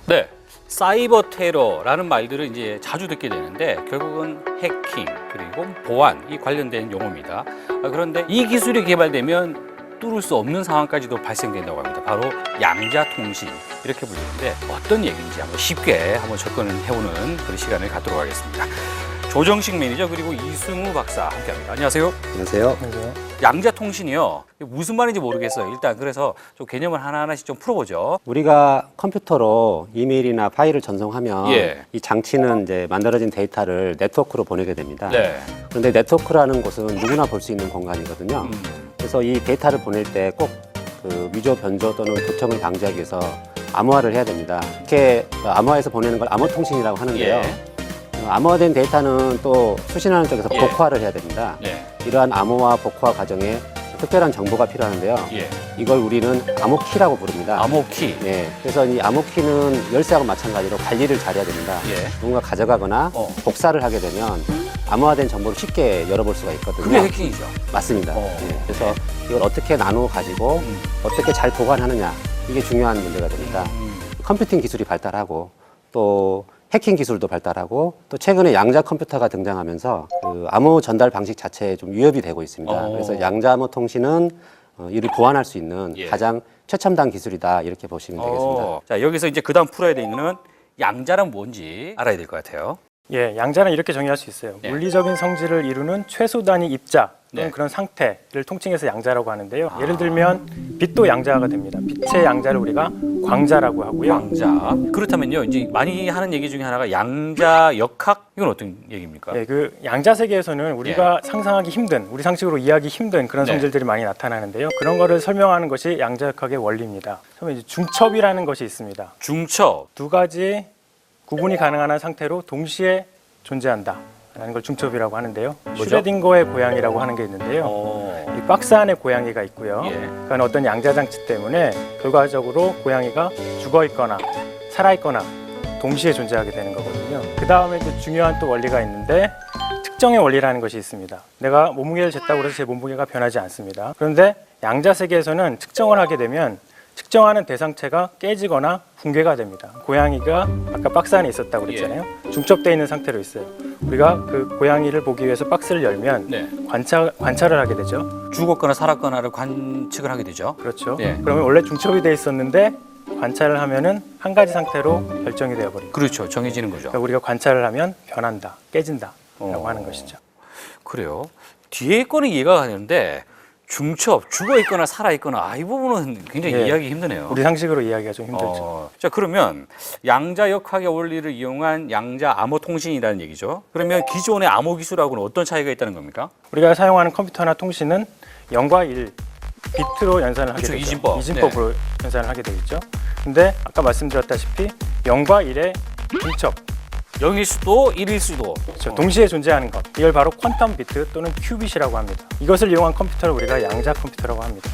네, 사이버 테러라는 말들을 이제 자주 듣게 되는데 결국은 해킹 그리고 보안 이 관련된 용어입니다. 그런데 이 기술이 개발되면 뚫을 수 없는 상황까지도 발생된다고 합니다. 바로 양자통신 이렇게 불리는데 어떤 얘기인지 한번 쉽게 한번 접근을 해보는 그런 시간을 갖도록 하겠습니다. 조정식 매니저 그리고 이승우 박사 함께합니다. 안녕하세요. 안녕하세요. 양자통신이요. 무슨 말인지 모르겠어요. 일단 그래서 좀 개념을 하나하나씩 좀 풀어보죠. 우리가 컴퓨터로 이메일이나 파일을 전송하면 예. 이 장치는 이제 만들어진 데이터를 네트워크로 보내게 됩니다. 네. 그런데 네트워크라는 곳은 누구나 볼 수 있는 공간이거든요. 그래서 이 데이터를 보낼 때 꼭 그 위조, 변조 또는 도청을 방지하기 위해서 암호화를 해야 됩니다. 이렇게 암호화해서 보내는 걸 암호통신이라고 하는데요. 예. 암호화된 데이터는 또 수신하는 쪽에서 예. 복화를 해야 됩니다. 네. 이러한 암호화, 복화 과정에 특별한 정보가 필요한데요. 예. 이걸 우리는 암호키라고 부릅니다. 암호키. 네, 그래서 이 암호키는 열쇠하고 마찬가지로 관리를 잘해야 됩니다. 예. 누군가 가져가거나 복사를 하게 되면 암호화된 정보를 쉽게 열어볼 수가 있거든요. 그게 해킹이죠. 맞습니다. 네, 그래서 이걸 어떻게 나누어 가지고 어떻게 잘 보관하느냐 이게 중요한 문제가 됩니다. 컴퓨팅 기술이 발달하고 또 해킹 기술도 발달하고 또 최근에 양자 컴퓨터가 등장하면서 그 암호 전달 방식 자체에 좀 위협이 되고 있습니다. 그래서 양자 암호 통신은 이를 보완할 수 있는 예. 가장 최첨단 기술이다 이렇게 보시면 되겠습니다. 자, 여기서 이제 그다음 풀어야 되는 거는 양자란 뭔지 알아야 될 것 같아요. 예, 양자는 이렇게 정의할 수 있어요. 네. 물리적인 성질을 이루는 최소 단위 입자 또는 네. 그런 상태를 통칭해서 양자라고 하는데요. 예를 들면 빛도 양자가 됩니다. 빛의 양자를 우리가 광자라고 하고요. 양자. 그렇다면요, 이제 많이 하는 얘기 중에 하나가 양자 역학 이건 어떤 얘기입니까? 예, 그 양자 세계에서는 우리가 상상하기 힘든, 우리 상식으로 이해하기 힘든 그런 네. 성질들이 많이 나타나는데요. 그런 거를 설명하는 것이 양자역학의 원리입니다. 처음에 이제 중첩이라는 것이 있습니다. 중첩. 두 가지 구분이 가능한 상태로 동시에 존재한다. 라는 걸 중첩이라고 하는데요. 뭐죠? 슈레딩거의 고양이라고 하는 게 있는데요. 이 박스 안에 고양이가 있고요. 예. 그건 어떤 양자장치 때문에 결과적으로 고양이가 죽어 있거나 살아 있거나 동시에 존재하게 되는 거거든요. 그 다음에 또 중요한 또 원리가 있는데 특정의 원리라는 것이 있습니다. 내가 몸무게를 쟀다고 해서 제 몸무게가 변하지 않습니다. 그런데 양자 세계에서는 측정을 하게 되면 측정하는 대상체가 깨지거나 붕괴가 됩니다. 고양이가 아까 박스 안에 있었다고 그랬잖아요. 중첩되어 있는 상태로 있어요. 우리가 그 고양이를 보기 위해서 박스를 열면 네. 관찰을 하게 되죠. 죽었거나 살았거나를 관측을 하게 되죠. 그렇죠. 예. 그러면 원래 중첩이 돼 있었는데 관찰을 하면은 한 가지 상태로 결정이 되어버립니다. 그렇죠. 정해지는 거죠. 그러니까 우리가 관찰을 하면 변한다, 깨진다라고 하는 것이죠. 그래요. 뒤에 거는 이해가 가는데 중첩, 죽어 있거나 살아 있거나 이 부분은 굉장히 예. 이해하기 힘드네요. 우리 상식으로 이해하기가 좀 힘들죠. 자, 그러면 양자 역학의 원리를 이용한 양자 암호 통신이라는 얘기죠. 그러면 기존의 암호 기술하고는 어떤 차이가 있다는 겁니까? 우리가 사용하는 컴퓨터나 통신은 0과 1 비트로 연산을 하게 그렇죠, 되죠. 이진법. 이진법으로 연산을 하게 되겠죠. 근데 아까 말씀드렸다시피 0과 1의 중첩, 0일 수도 1일 수도. 그렇죠. 동시에 존재하는 것, 이걸 바로 퀀텀 비트 또는 큐빗이라고 합니다. 이것을 이용한 컴퓨터를 우리가 양자 컴퓨터라고 합니다.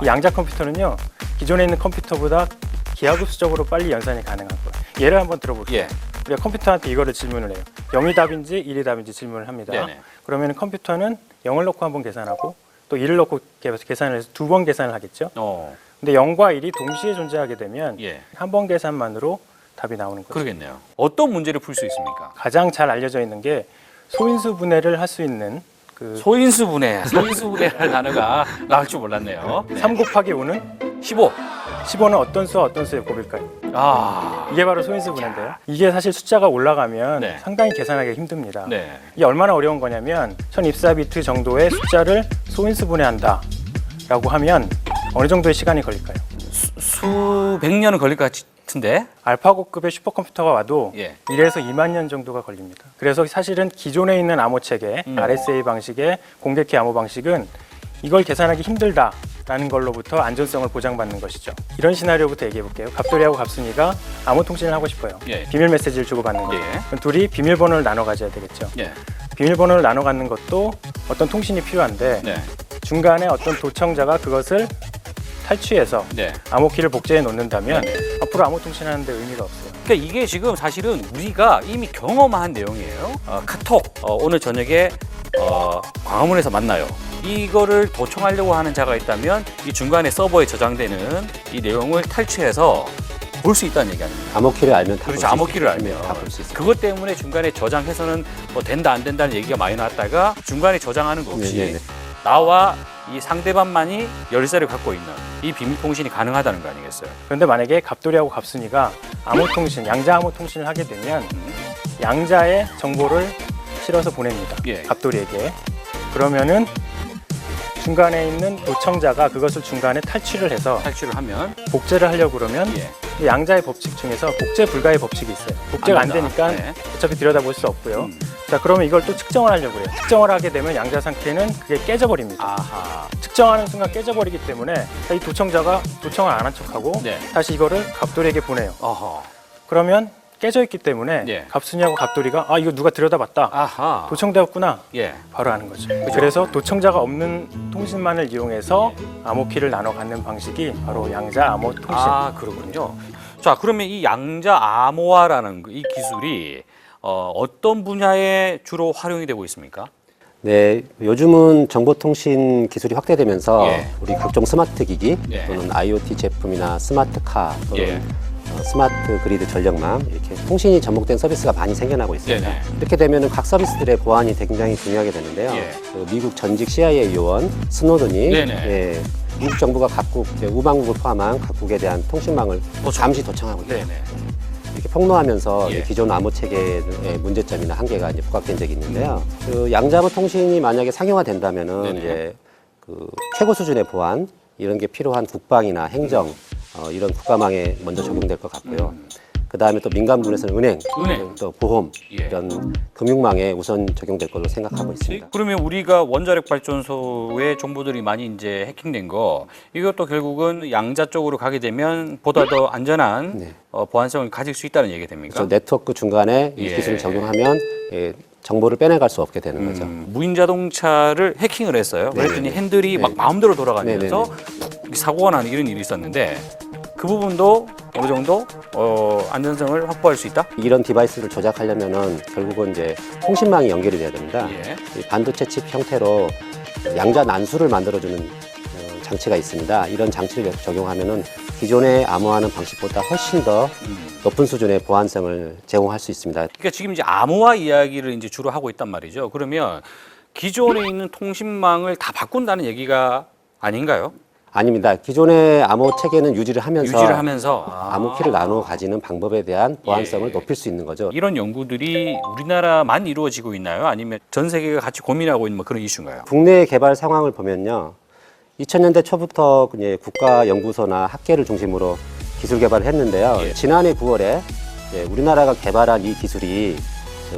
이 양자 컴퓨터는요, 기존에 있는 컴퓨터보다 기하급수적으로 빨리 연산이 가능한 거예요. 예를 한번 들어볼게요. 예. 우리가 컴퓨터한테 이거를 질문을 해요. 0이 답인지 1이 답인지 질문을 합니다. 네네. 그러면 컴퓨터는 0을 넣고 한번 계산하고 또 1을 넣고 계산을 해서 두 번 계산을 하겠죠. 근데 0과 1이 동시에 존재하게 되면 예. 한 번 계산만으로 답이 나오는 거죠. 그러겠네요. 어떤 문제를 풀 수 있습니까? 가장 잘 알려져 있는 게 소인수 분해를 할 수 있는 그 소인수 분해라는 단어가 나올 줄 몰랐네요. 3 곱하기 5는 15. 15는 어떤 수와 어떤 수의 곱일까요? 이게 바로 소인수 분해인데요. 이게 사실 숫자가 올라가면 네. 상당히 계산하기 힘듭니다. 네. 이게 얼마나 어려운 거냐면 1024비트 정도의 숫자를 소인수 분해한다 라고 하면 어느 정도의 시간이 걸릴까요? 수백 년은 걸릴 것 같은데. 알파고급의 슈퍼컴퓨터가 와도 예. 1에서 2만 년 정도가 걸립니다. 그래서 사실은 기존에 있는 암호 체계, RSA 방식의 공개키 암호 방식은 이걸 계산하기 힘들다라는 걸로부터 안전성을 보장받는 것이죠. 이런 시나리오부터 얘기해 볼게요. 갑돌이하고 갑순이가 암호 통신을 하고 싶어요. 예. 비밀 메시지를 주고받는 거죠. 예. 그럼 둘이 비밀번호를 나눠 가져야 되겠죠. 예. 비밀번호를 나눠 갖는 것도 어떤 통신이 필요한데 네. 중간에 어떤 도청자가 그것을 탈취해서 네. 암호키를 복제해 놓는다면 앞으로 암호 통신하는데 의미가 없어요. 그러니까 이게 지금 사실은 우리가 이미 경험한 내용이에요. 카톡 오늘 저녁에 광화문에서 만나요. 이거를 도청하려고 하는 자가 있다면 이 중간에 서버에 저장되는 이 내용을 탈취해서 볼 수 있다는 얘기 아닙니까? 암호키를 알면 다 그렇죠. 암호키를 다 알면 볼 수 있어요. 그것 때문에 중간에 저장해서는 뭐 된다 안 된다는 얘기가 많이 나왔다가 중간에 저장하는 거 없이 네네네. 나와 이 상대방만이 열쇠를 갖고 있는 이 비밀 통신이 가능하다는 거 아니겠어요? 그런데 만약에 갑돌이하고 갑순이가 암호통신, 양자 암호통신을 하게 되면 양자의 정보를 실어서 보냅니다. 예. 갑돌이에게. 그러면은 중간에 있는 도청자가 그것을 중간에 탈취를 해서 탈취를 하면 복제를 하려고 그러면 예. 이 양자의 법칙 중에서 복제 불가의 법칙이 있어요. 복제가 안 된다. 되니까 네. 어차피 들여다볼 수 없고요. 자, 그러면 이걸 또 측정을 하려고 해요. 측정을 하게 되면 양자 상태는 그게 깨져버립니다. 아하. 측정하는 순간 깨져버리기 때문에 이 도청자가 도청을 안 한 척하고 네. 다시 이거를 갑돌이에게 보내요. 어허. 그러면 깨져 있기 때문에 예. 갑순이하고 갑돌이가 아 이거 누가 들여다봤다. 아하. 도청되었구나. 예. 바로 아는 거죠. 그래서 도청자가 없는 통신만을 이용해서 암호키를 나눠 갖는 방식이 바로 양자 암호 통신. 아, 그렇군요. 자, 그러면 이 양자 암호화라는 이 기술이 어떤 분야에 주로 활용이 되고 있습니까? 네, 요즘은 정보통신 기술이 확대되면서 예. 우리 각종 스마트 기기 예. 또는 IoT 제품이나 스마트카 또는 예. 스마트 그리드 전력망 이렇게 통신이 접목된 서비스가 많이 생겨나고 있습니다. 네네. 이렇게 되면은 각 서비스들의 보안이 굉장히 중요하게 되는데요. 예. 그 미국 전직 CIA 요원 스노든이 네네. 예, 미국 정부가 각국 우방국을 포함한 각국에 대한 통신망을 잠시 도청하고 있습니다. 네네. 이렇게 폭로하면서 예. 기존 암호 체계의 문제점이나 한계가 이제 부각된 적이 있는데요. 그 양자암호 통신이 만약에 상용화된다면은 네네. 이제 그 최고 수준의 보안 이런 게 필요한 국방이나 행정 이런 국가망에 먼저 적용될 것 같고요. 그 다음에 또 민간 부분에서는 은행, 또 보험 예. 이런 금융망에 우선 적용될 걸로 생각하고 있습니다. 그러면 우리가 원자력 발전소의 정보들이 많이 이제 해킹된 거 이것도 결국은 양자 쪽으로 가게 되면 보다 더 안전한 네. 보안성을 가질 수 있다는 얘기 됩니까? 그래서 네트워크 중간에 이 예. 기술을 적용하면 정보를 빼내갈 수 없게 되는 거죠. 무인 자동차를 해킹을 했어요. 그랬더니 핸들이 막 마음대로 돌아가면서 사고가 나는 이런 일이 있었는데 그 부분도 어느 정도 안전성을 확보할 수 있다? 이런 디바이스를 조작하려면은 결국은 이제 통신망이 연결이 돼야 됩니다. 예. 이 반도체 칩 형태로 양자 난수를 만들어주는 장치가 있습니다. 이런 장치를 적용하면은 기존의 암호화하는 방식보다 훨씬 더 높은 수준의 보안성을 제공할 수 있습니다. 그러니까 지금 이제 암호화 이야기를 이제 주로 하고 있단 말이죠. 그러면 기존에 있는 통신망을 다 바꾼다는 얘기가 아닌가요? 아닙니다. 기존의 암호 체계는 유지를 하면서 암호키를 나누어 가지는 방법에 대한 보안성을 예. 높일 수 있는 거죠. 이런 연구들이 우리나라만 이루어지고 있나요? 아니면 전 세계가 같이 고민하고 있는 뭐 그런 이슈인가요? 국내 개발 상황을 보면요. 2000년대 초부터 이제 국가연구소나 학계를 중심으로 기술 개발을 했는데요. 예. 지난해 9월에 우리나라가 개발한 이 기술이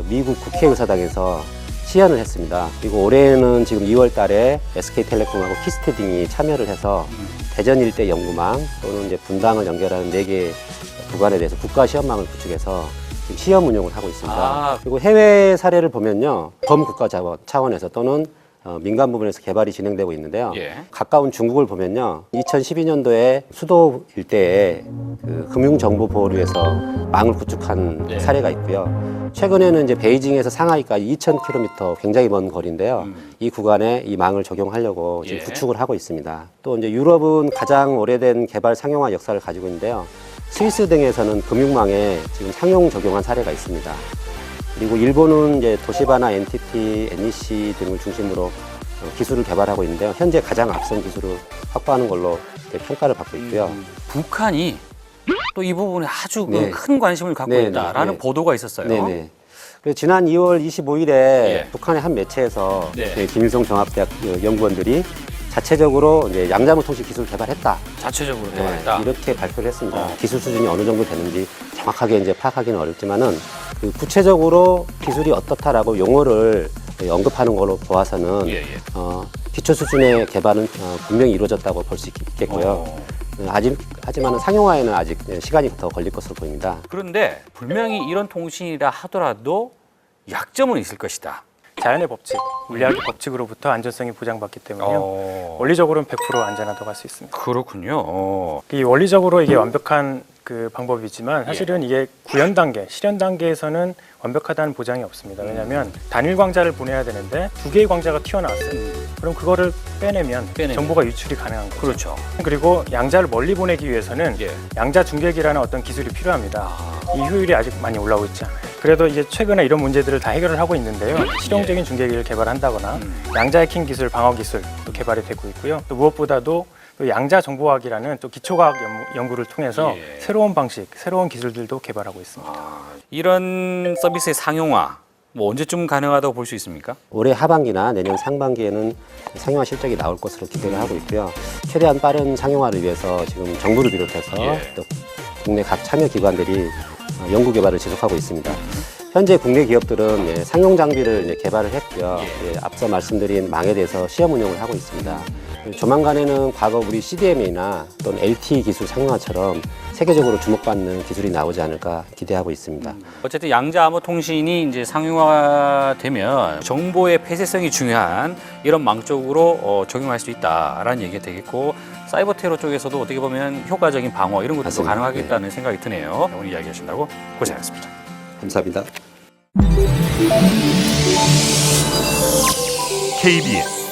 미국 국회의사당에서 시연을 했습니다. 그리고 올해는 지금 2월 달에 SK텔레콤하고 키스테딩이 참여를 해서 대전 일대 연구망 또는 이제 분당을 연결하는 4개 구간에 대해서 국가 시험망을 구축해서 지금 시험 운용을 하고 있습니다. 아. 그리고 해외 사례를 보면요. 범국가 차원에서 또는 민간 부분에서 개발이 진행되고 있는데요. 예. 가까운 중국을 보면요. 2012년도에 수도 일대에 그 금융정보보호를 위해서 망을 구축한 네. 사례가 있고요. 최근에는 이제 베이징에서 상하이까지 2,000km 굉장히 먼 거리인데요. 이 구간에 이 망을 적용하려고 지금 예. 구축을 하고 있습니다. 또 이제 유럽은 가장 오래된 개발 상용화 역사를 가지고 있는데요. 스위스 등에서는 금융망에 지금 상용 적용한 사례가 있습니다. 그리고 일본은 이제 도시바나 NTT, NEC 등을 중심으로 기술을 개발하고 있는데요. 현재 가장 앞선 기술을 확보하는 걸로 평가를 받고 있고요. 북한이 또 이 부분에 아주 네. 큰 관심을 갖고 네, 있다라는 네. 보도가 있었어요. 네네. 그래서 지난 2월 25일에 예. 북한의 한 매체에서 네. 김일성 종합대학 연구원들이 자체적으로 이제 양자암호 통신 기술을 개발했다. 자체적으로 네, 개발했다. 이렇게 발표를 했습니다. 기술 수준이 어느 정도 되는지 정확하게 이제 파악하기는 어렵지만은 그 구체적으로 기술이 어떻다라고 용어를 언급하는 걸로 보아서는 예, 예. 기초 수준의 개발은 분명히 이루어졌다고 볼 수 있겠고요. 하지만 상용화에는 아직 시간이 더 걸릴 것으로 보입니다. 그런데 분명히 이런 통신이라 하더라도 약점은 있을 것이다. 자연의 법칙, 물리학의 법칙으로부터 안전성이 보장받기 때문에요. 원리적으로는 100% 안전하다고 할 수 있습니다. 그렇군요. 이 원리적으로 이게 완벽한 그 방법이지만 사실은 이게 구현 단계, 실현 단계에서는 완벽하다는 보장이 없습니다. 왜냐하면 단일 광자를 보내야 되는데 두 개의 광자가 튀어나왔어요. 그럼 그거를 빼내면 정보가 유출이 가능한 거죠. 그렇죠. 그리고 양자를 멀리 보내기 위해서는 예. 양자 중계기라는 어떤 기술이 필요합니다. 이 효율이 아직 많이 올라오고 있지 않아요. 그래도 이제 최근에 이런 문제들을 다 해결을 하고 있는데요. 실용적인 중계기를 개발한다거나 양자 해킹 기술, 방어 기술도 개발이 되고 있고요. 또 무엇보다도 또 양자 정보학이라는 또 기초과학 연구를 통해서 예. 새로운 방식, 새로운 기술들도 개발하고 있습니다. 이런 서비스의 상용화 뭐 언제쯤 가능하다고 볼 수 있습니까? 올해 하반기나 내년 상반기에는 상용화 실적이 나올 것으로 기대를 하고 있고요. 최대한 빠른 상용화를 위해서 지금 정부를 비롯해서 예. 또 국내 각 참여 기관들이 연구 개발을 지속하고 있습니다. 현재 국내 기업들은 예, 상용 장비를 이제 개발을 했고요. 예, 앞서 말씀드린 망에 대해서 시험 운영을 하고 있습니다. 조만간에는 과거 우리 CDM이나 또는 LTE 기술 상용화처럼 세계적으로 주목받는 기술이 나오지 않을까 기대하고 있습니다. 어쨌든 양자 암호 통신이 이제 상용화되면 정보의 폐쇄성이 중요한 이런 망 쪽으로 적용할 수 있다라는 얘기가 되겠고 사이버 테러 쪽에서도 어떻게 보면 효과적인 방어 이런 것도 맞습니다. 가능하겠다는 생각이 드네요. 오늘 이야기 하신다고 고생하셨습니다. 감사합니다. KBS